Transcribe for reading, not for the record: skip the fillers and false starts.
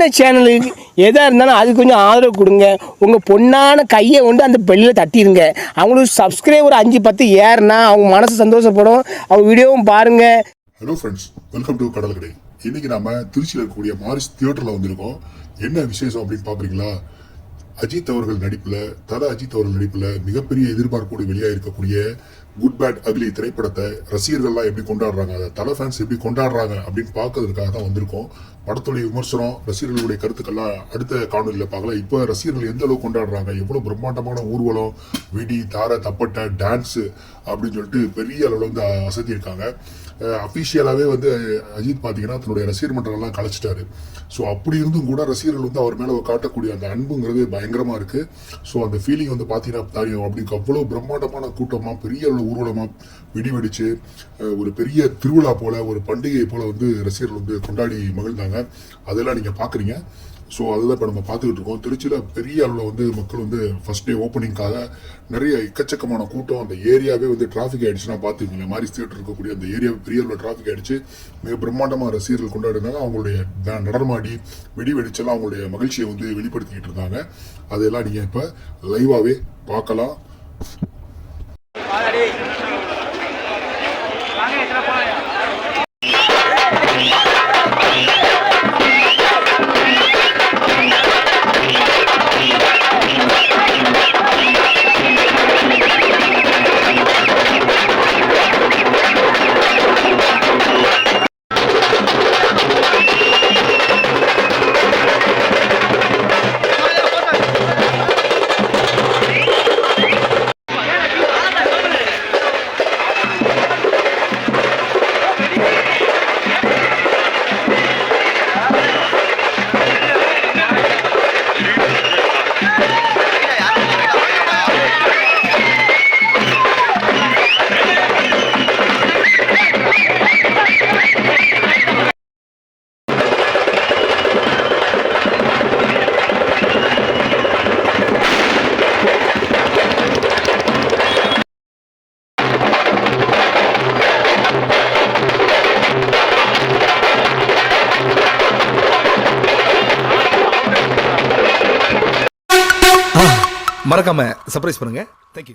சின்ன சேனலுக்கு எதாக இருந்தாலும் அது கொஞ்சம் ஆதரவு கொடுங்க. உங்கள் பொண்ணான கையை கொண்டு அந்த பெல்லில் தட்டிடுங்க. அவங்களுக்கு சப்ஸ்கிரைபர் 5-10 ஏறுனா அவங்க மனசு சந்தோஷப்படும். அவங்க வீடியோவும் பாருங்கள். ஹலோ ஃப்ரெண்ட்ஸ், வெல்கம் டு கடல் கடை. இன்னைக்கு நாம திருச்சியில் இருக்கக்கூடிய மாரிஸ் தியேட்டரில் வந்திருக்கோம். என்ன விசேஷம் அப்படின்னு பார்க்குறீங்களா? அஜித் அவர்கள் நடிப்பில் மிகப்பெரிய எதிர்பார்ப்போடு வெளியாக இருக்கக்கூடிய குட் பேட் அக்லி திரைப்படத்தை ரசிகர்கள்லாம் எப்படி கொண்டாடுறாங்க, அதை தலை ஃபேன்ஸ் எப்படி கொண்டாடுறாங்க அப்படின்னு பார்க்கறதுக்காக தான் வந்திருக்கோம். படத்துடைய விமர்சனம், ரசிகர்களுடைய கருத்துக்கள்லாம் அடுத்த காணொலியில் பார்க்கலாம். இப்போ ரசிகர்கள் எந்த அளவுக்கு கொண்டாடுறாங்க, எவ்வளோ பிரம்மாண்டமான ஊர்வலம், வெடி, தாரை, தப்பட்டை, டான்ஸு அப்படின்னு சொல்லிட்டு பெரிய அளவில் வந்து அசத்தியிருக்காங்க. அஃபிஷியலாகவே வந்து அஜித் பார்த்தீங்கன்னா தன்னுடைய ரசிகர் மன்றங்கள்லாம் கலைச்சிட்டாரு. ஸோ அப்படி இருந்தும் கூட ரசிகர்கள் வந்து அவர் மேலே காட்டக்கூடிய அந்த அன்புங்கிறது பயங்கரமாக இருக்குது. ஸோ அந்த ஃபீலிங் வந்து பார்த்தீங்கன்னா தெரியும். அப்படி அவ்வளோ பிரம்மாண்டமான கூட்டமாக பெரிய அளவு ஊர்வலமாக வெடி வெடிச்சு ஒரு பெரிய திருவிழா போல், ஒரு பண்டிகை போல் வந்து ரசிகர்கள் வந்து கொண்டாடி மகிழ்ந்தாங்க. அதெல்லாம் நீங்கள் பார்க்குறீங்க. ஸோ அதுதான் இப்போ நம்ம பார்த்துக்கிட்டு இருக்கோம். திருச்சியில் பெரிய அளவில் வந்து மக்கள் வந்து ஃபர்ஸ்ட் டே ஓப்பனிங்காக நிறைய எக்கச்சக்கமான கூட்டம். அந்த ஏரியாவே வந்து டிராஃபிக் ஆகிடுச்சுன்னா பார்த்துக்கிங்க. மாரிஸ் தியேட்டர் இருக்கக்கூடிய அந்த ஏரியாவே பெரிய அளவில் டிராஃபிக் ஆகிடுச்சு. மிக பிரம்மாண்டமாக ரசிகர்கள் கொண்டாடினாங்க. அவங்களுடைய நடனமாடி வெடி வெடிச்செல்லாம் அவங்களுடைய மகிழ்ச்சியை வந்து வெளிப்படுத்திக்கிட்டு இருந்தாங்க. அதெல்லாம் நீங்கள் இப்போ லைவாகவே பார்க்கலாம். மறக்காம சர்ப்ரைஸ் பண்ணுங்க. தேங்க்யூ.